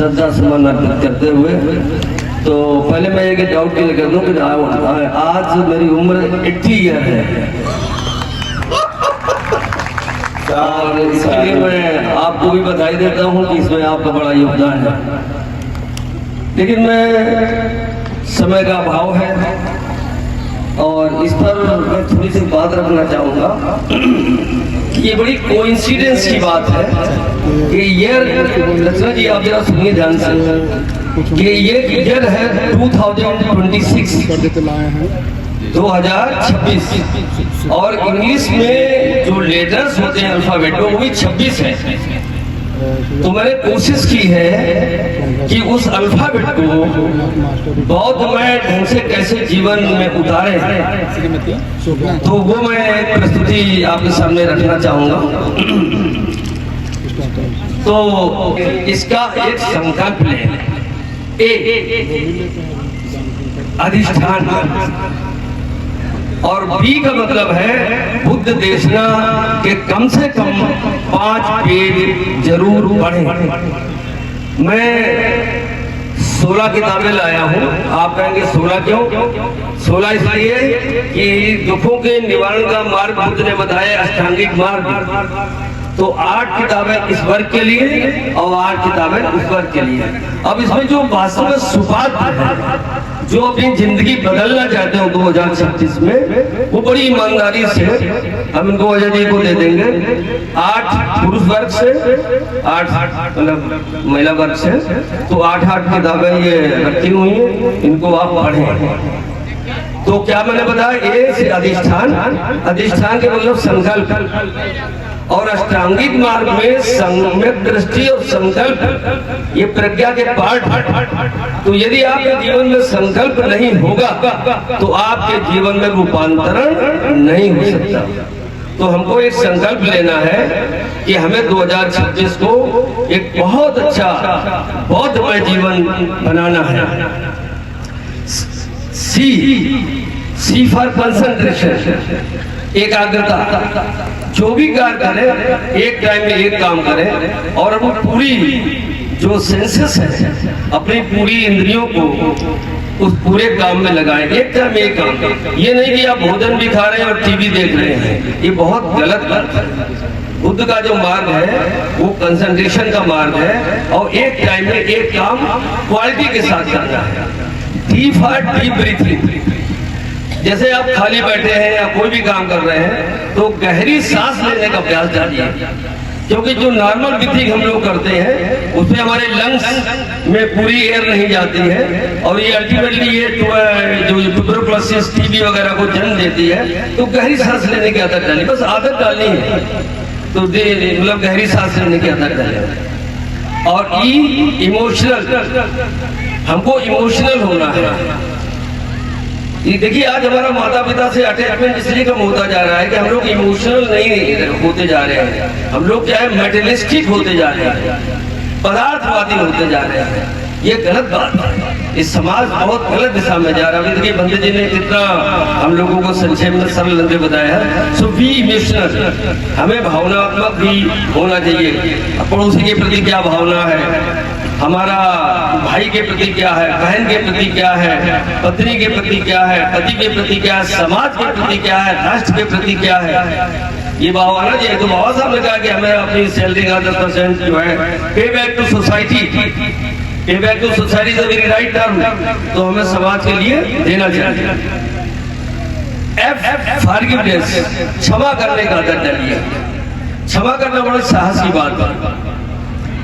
श्रद्धा सुमन अर्पित करते हुए, तो पहले मैं एक डाउट क्लियर कर दूं कि आज मेरी उम्र 80 ईयर है और इसके लिए मैं आपको भी बधाई देता हूं कि इसमें आपका बड़ा योगदान है। लेकिन मैं समय का अभाव है और इस पर मैं थोड़ी सी बात रखना चाहूँगा कि ये बड़ी कोइंसिडेंस की बात है कि ईयर, रचना जी आप जरा सुनिए ध्यान से, कि ये ईयर है 2026 और इंग्लिश में जो लेटर्स होते हैं अल्फाबेट में वो भी 26 है। तो मैंने कोशिश की है कि उस अल्फाबेट को बौद्धमय ढंग से कैसे जीवन में उतारे, तो वो मैं एक प्रस्तुति आपके सामने रखना चाहूँगा। तो इसका एक संकल्प लें, अधिष्ठान, और बी का मतलब है बुद्ध देशना के कम से कम 5 पेज जरूर पढ़ें। मैं 16 किताबें लाया हूँ। आप कहेंगे 16 क्यों? 16 इसलिए कि दुखों के निवारण का मार्ग बुद्ध ने बताया, अष्टांगिक मार्ग। तो 8 किताबें इस वर्ग के लिए और 8 किताबें उस वर्ग के लिए। अब इसमें जो वास्तव में सुपात्र है, जो अपनी जिंदगी बदलना चाहते हो 2026 में, वो बड़ी ईमानदारी से हम इनको अजय जी को दे देंगे। 8 पुरुष वर्ग से, 8 मतलब महिला वर्ग से, तो 8 किताबें ये रखी हुई हैं, इनको आप पढ़ें। तो क्या मैंने बताया, ए से अधिष्ठान, अधिष्ठान के मतलब संकल्प, और अष्टांगिक मार्ग में सम्यक दृष्टि और संकल्प ये प्रज्ञा के पार्ट। तो यदि आपके जीवन में संकल्प नहीं होगा तो आपके जीवन में रूपांतरण नहीं हो सकता। तो हमको एक संकल्प लेना है कि हमें 2026 को एक बहुत अच्छा बौद्धमय जीवन बनाना है। सी फॉर कंसंट्रेशन, एकाग्रता। जो भी कार्य करें एक टाइम में एक काम करें और अपनी पूरी जो सेंसेस है, अपनी पूरी इंद्रियों को उस पूरे काम में लगाएं, एक टाइम एक काम। ये नहीं कि आप भोजन भी खा रहे हैं और टीवी देख रहे हैं, ये बहुत गलत बात है। बुद्ध का जो मार्ग है वो कंसंट्रेशन का मार्ग है और एक टाइम में एक काम क्वालिटी के साथ करना है। डीप ब्रीथिंग, जैसे आप खाली बैठे हैं या कोई भी काम कर रहे हैं तो गहरी सांस लेने का अभ्यास डालिए, क्योंकि जो नॉर्मल ब्रीथिंग हम लोग करते हैं उसमें हमारे लंग्स में पूरी एयर नहीं जाती है और ये अल्टीमेटली ये जो ट्यूबरकुलोसिस, टीबी वगैरह को जन्म देती है। तो गहरी सांस लेने की आदत डालिए, बस आदत डालनी है। तो मतलब गहरी सांस लेने की आदत डालिए। और इमोशनल, हमको इमोशनल होना है। ये देखिए आज हमारा माता पिता से अटैचमेंट इसलिए कम होता जा रहा है कि हम लोग इमोशनल नहीं होते जा रहे हैं। हम लोग क्या है, मेटेरियलिस्टिक होते जा रहे हैं, पदार्थवादी होते जा रहे हैं। ये गलत बात है। इस समाज बहुत गलत दिशा में जा रहा है। देखिए बंदे जी ने कितना हम लोगों को संक्षेप में सरल में बताया है। सो बी इमोशनल, हमें भावनात्मक भी होना चाहिए। पड़ोसी के प्रति क्या भावना है, हमारा भाई के प्रति क्या है, बहन के प्रति क्या है, पत्नी के प्रति क्या है, पति के प्रति क्या है, समाज के प्रति क्या है, राष्ट्र के प्रति क्या है, ये भाव आना चाहिए। तो बाबा साहब ने कहा कि हमें अपनी सैलरी का 10% जो है pay back to society, pay back to society is a very right term, तो हमें समाज के लिए देना चाहिए। एफ फॉरगिवनेस, क्षमा करने का आदत डालिए। क्षमा करना बड़ा साहस की बात है।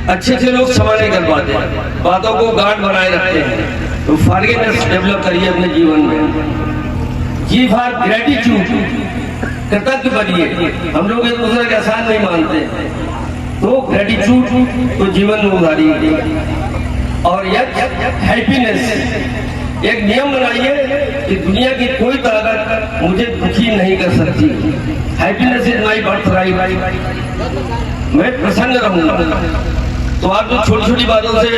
अच्छे से लोग क्षमा नहीं कर पाते, बातों को गांठ बनाए रखते हैं। तो फॉरगिवनेस डेवलप करिए अपने जीवन में। जी फॉर ग्रेटिट्यूड, कृतज्ञ बनिए। हम लोग एक दूसरे का एहसान नहीं मानते, तो ग्रेटिट्यूड तो जीवन में उतारिए। और हैप्पीनेस, एक नियम बनाइए कि दुनिया की कोई ताकत मुझे दुखी नहीं कर सकती। हैप्पीनेस इज माय बर्थराइट, मैं प्रसन्न रहूंगा। तो आप जो छोटी छोटी बातों से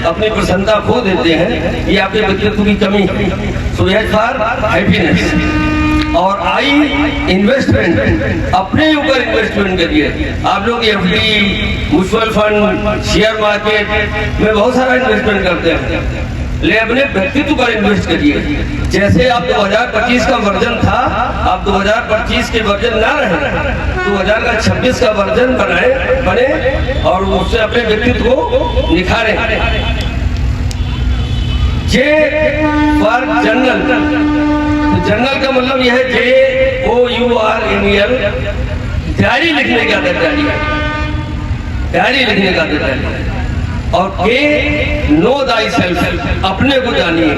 अपनी प्रसन्नता खो देते हैं, ये आपके व्यक्तित्व की कमी है। सो यह फॉर हैप्पीनेस। और आई इन्वेस्टमेंट, अपने ऊपर इन्वेस्टमेंट करिए। आप लोग FD, mutual fund, share market में बहुत सारा इन्वेस्टमेंट करते हैं, ले अपने व्यक्तित्व पर इन्वेस्ट करिए। जैसे आप 2025 का वर्जन था, आप 2025 के वर्जन ना रहे, 2026 का वर्जन बने और उससे अपने व्यक्तित्व को निखारें। जे फॉर जनरल, जनरल का मतलब यह है JOURNAL, डायरी लिखने का तैयारी है, डायरी लिखने का तैयारी है। और के नो दाई सेल्फ, अपने को जानिए।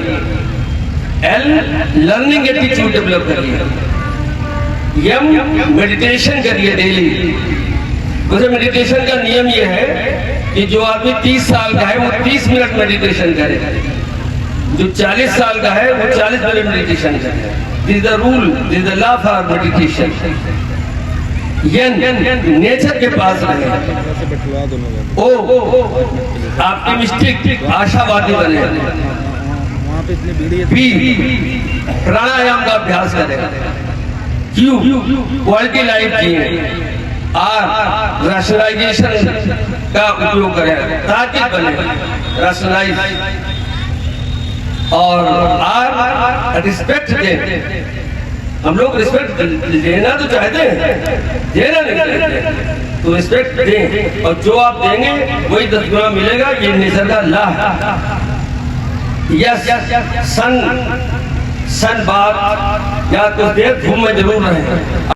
L लर्निंग एटीट्यूड डेवलप करिए। M मेडिटेशन करिए डेली। वैसे मेडिटेशन का नियम यह है कि जो आदमी 30 साल का है वो 30 मिनट मेडिटेशन करे, जो 40 साल का है वो 40 मिनट मेडिटेशन करे। This the rule, this the law for meditation. Nature के पास रहे। ऑप्टिमिस्टिक, आशावादी बने। बी प्राणायाम का अभ्यास करें। क्यू क्वालिटी लाइफ जिए। आर रैशनलाइजेशन का उपयोग करें, तार्किक बने, रैशनलाइज। और आर रिस्पेक्ट दें। हम लोग रिस्पेक्ट लेना तो चाहते हैं, देना नहीं चाहते, तो रिस्पेक्ट दें और जो आप देंगे वही 10 गुना मिलेगा। ये नेचर का लॉ है। यस, सन बात या कुछ देर धूम में जरूर रहे।